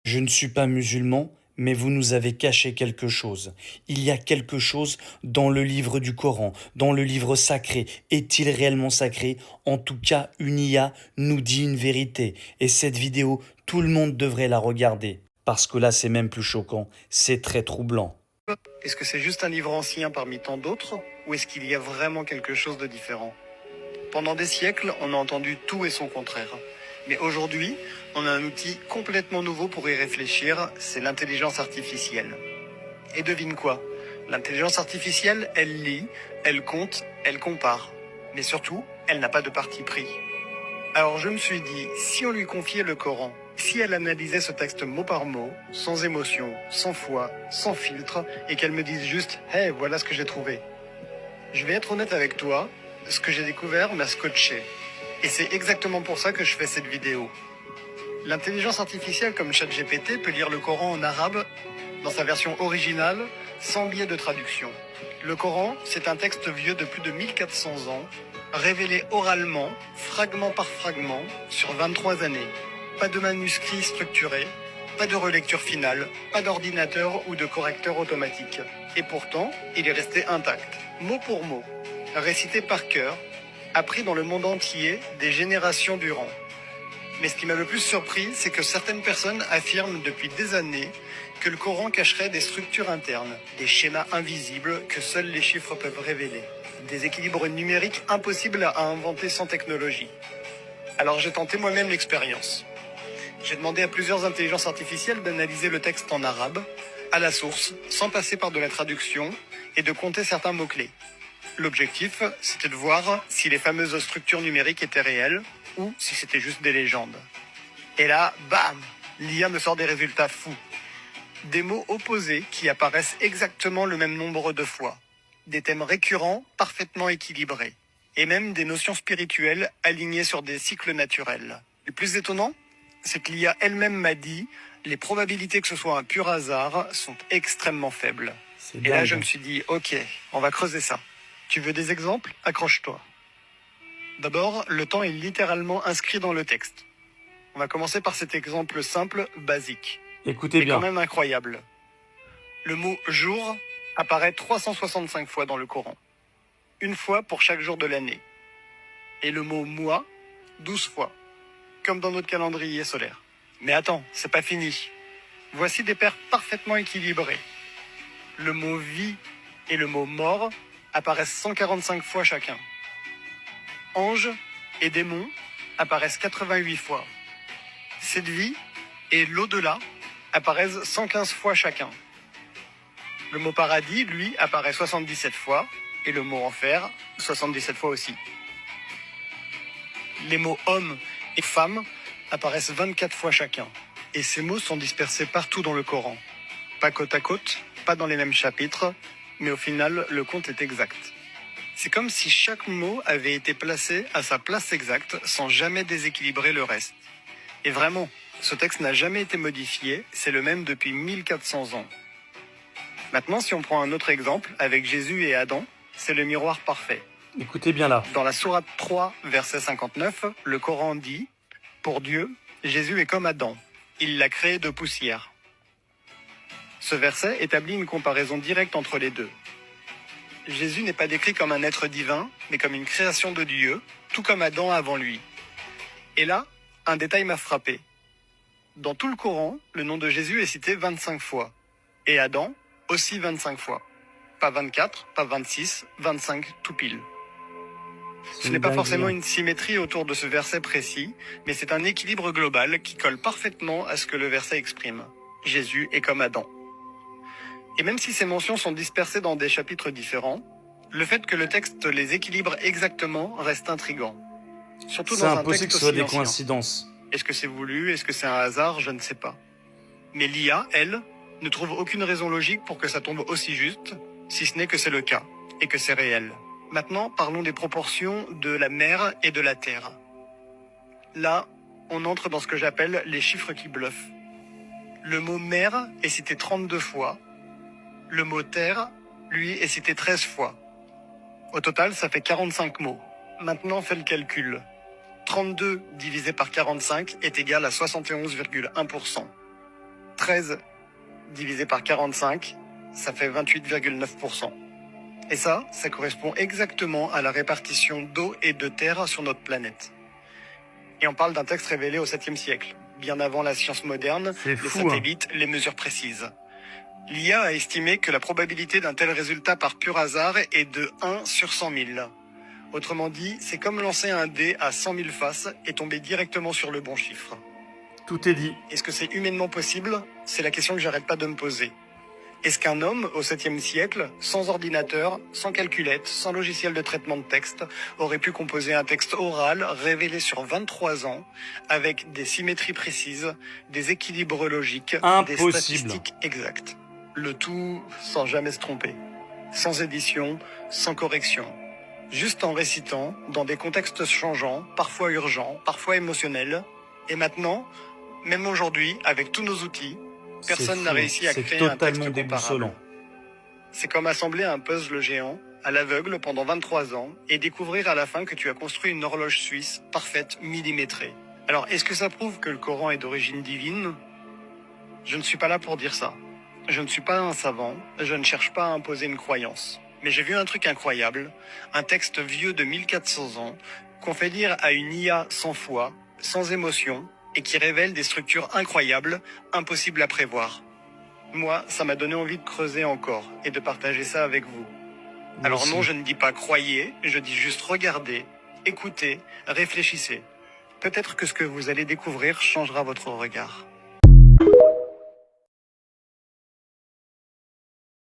Je ne suis pas musulman, mais vous nous avez caché quelque chose. Il y a quelque chose dans le livre du Coran, dans le livre sacré. Est-il réellement sacré? En tout cas, une IA nous dit une vérité. Et cette vidéo, tout le monde devrait la regarder. Parce que là, c'est même plus choquant. C'est très troublant. Est-ce que c'est juste un livre ancien parmi tant d'autres, ou est-ce qu'il y a vraiment quelque chose de différent? Pendant des siècles, on a entendu tout et son contraire. Mais aujourd'hui, on a un outil complètement nouveau pour y réfléchir, c'est l'intelligence artificielle. Et devine quoi? L'intelligence artificielle, elle lit, elle compte, elle compare. Mais surtout, elle n'a pas de parti pris. Alors je me suis dit, si on lui confiait le Coran, si elle analysait ce texte mot par mot, sans émotion, sans foi, sans filtre, et qu'elle me dise juste « Hey, voilà ce que j'ai trouvé ». Je vais être honnête avec toi, ce que j'ai découvert m'a scotché. Et c'est exactement pour ça que je fais cette vidéo. L'intelligence artificielle comme ChatGPT peut lire le Coran en arabe dans sa version originale, sans biais de traduction. Le Coran, c'est un texte vieux de plus de 1400 ans, révélé oralement, fragment par fragment, sur 23 années. Pas de manuscrit structuré, pas de relecture finale, pas d'ordinateur ou de correcteur automatique. Et pourtant, il est resté intact, mot pour mot, récité par cœur, appris dans le monde entier des générations durant. Mais ce qui m'a le plus surpris, c'est que certaines personnes affirment depuis des années que le Coran cacherait des structures internes, des schémas invisibles que seuls les chiffres peuvent révéler, des équilibres numériques impossibles à inventer sans technologie. Alors j'ai tenté moi-même l'expérience. J'ai demandé à plusieurs intelligences artificielles d'analyser le texte en arabe, à la source, sans passer par de la traduction, et de compter certains mots-clés. L'objectif, c'était de voir si les fameuses structures numériques étaient réelles, ou si c'était juste des légendes. Et là, bam, l'IA me sort des résultats fous. Des mots opposés qui apparaissent exactement le même nombre de fois. Des thèmes récurrents, parfaitement équilibrés. Et même des notions spirituelles alignées sur des cycles naturels. Le plus étonnant, c'est que l'IA elle-même m'a dit les probabilités que ce soit un pur hasard sont extrêmement faibles. Et là, je me suis dit, ok, on va creuser ça. Tu veux des exemples? Accroche-toi. D'abord, le temps est littéralement inscrit dans le texte. On va commencer par cet exemple simple, basique. Écoutez Mais bien. quand même incroyable. Le mot « jour » apparaît 365 fois dans le Coran. Une fois pour chaque jour de l'année. Et le mot « mois » 12 fois. Comme dans notre calendrier solaire. Mais attends, c'est pas fini. Voici des paires parfaitement équilibrées. Le mot « vie » et le mot « mort » apparaissent 145 fois chacun. Ange et démon apparaissent 88 fois. Cette vie et l'au-delà apparaissent 115 fois chacun. Le mot paradis, lui, apparaît 77 fois, et le mot enfer, 77 fois aussi. Les mots homme et femme apparaissent 24 fois chacun, et ces mots sont dispersés partout dans le Coran. Pas côte à côte, pas dans les mêmes chapitres, mais au final, le compte est exact. C'est comme si chaque mot avait été placé à sa place exacte sans jamais déséquilibrer le reste. Et vraiment, ce texte n'a jamais été modifié, c'est le même depuis 1400 ans. Maintenant, si on prend un autre exemple, avec Jésus et Adam, c'est le miroir parfait. Écoutez bien là. Dans la sourate 3, verset 59, le Coran dit « Pour Dieu, Jésus est comme Adam. Il l'a créé de poussière. » Ce verset établit une comparaison directe entre les deux. Jésus n'est pas décrit comme un être divin, mais comme une création de Dieu, tout comme Adam avant lui. Et là, un détail m'a frappé. Dans tout le Coran, le nom de Jésus est cité 25 fois. Et Adam, aussi 25 fois. Pas 24, pas 26, 25 tout pile. Ce n'est pas forcément une symétrie autour de ce verset précis, mais c'est un équilibre global qui colle parfaitement à ce que le verset exprime. Jésus est comme Adam. Et même si ces mentions sont dispersées dans des chapitres différents, le fait que le texte les équilibre exactement reste intriguant. Surtout dans un texte que ce soit aussi des ancien. coïncidences. Est-ce que c'est voulu? Est-ce que c'est un hasard? Je ne sais pas. Mais l'IA, elle, ne trouve aucune raison logique pour que ça tombe aussi juste, si ce n'est que c'est le cas, et que c'est réel. Maintenant, parlons des proportions de la mer et de la terre. Là, on entre dans ce que j'appelle les chiffres qui bluffent. Le mot mer est cité 32 fois. Le mot terre, lui, est cité 13 fois. Au total, ça fait 45 mots. Maintenant, fais le calcul. 32 divisé par 45 est égal à 71,1%. 13 divisé par 45, ça fait 28,9%. Et ça correspond exactement à la répartition d'eau et de terre sur notre planète. Et on parle d'un texte révélé au 7e siècle, bien avant la science moderne, les satellites, les mesures précises. L'IA a estimé que la probabilité d'un tel résultat par pur hasard est de 1 sur 100 000. Autrement dit, c'est comme lancer un dé à 100 000 faces et tomber directement sur le bon chiffre. Tout est dit. Est-ce que c'est humainement possible? C'est la question que j'arrête pas de me poser. Est-ce qu'un homme, au 7e siècle, sans ordinateur, sans calculette, sans logiciel de traitement de texte, aurait pu composer un texte oral révélé sur 23 ans, avec des symétries précises, des équilibres logiques, des statistiques exactes? Le tout sans jamais se tromper. Sans édition, sans correction. Juste en récitant, dans des contextes changeants, parfois urgents, parfois émotionnels. Et maintenant, même aujourd'hui, avec tous nos outils, personne n'a réussi à créer un texte comparable. C'est comme assembler un puzzle géant, à l'aveugle pendant 23 ans, et découvrir à la fin que tu as construit une horloge suisse, parfaite, millimétrée. Alors, est-ce que ça prouve que le Coran est d'origine divine? Je ne suis pas là pour dire ça. Je ne suis pas un savant, je ne cherche pas à imposer une croyance. Mais j'ai vu un truc incroyable, un texte vieux de 1400 ans, qu'on fait lire à une IA sans foi, sans émotion, et qui révèle des structures incroyables, impossibles à prévoir. Moi, ça m'a donné envie de creuser encore, et de partager ça avec vous. Alors non, je ne dis pas croyez, je dis juste regardez, écoutez, réfléchissez. Peut-être que ce que vous allez découvrir changera votre regard.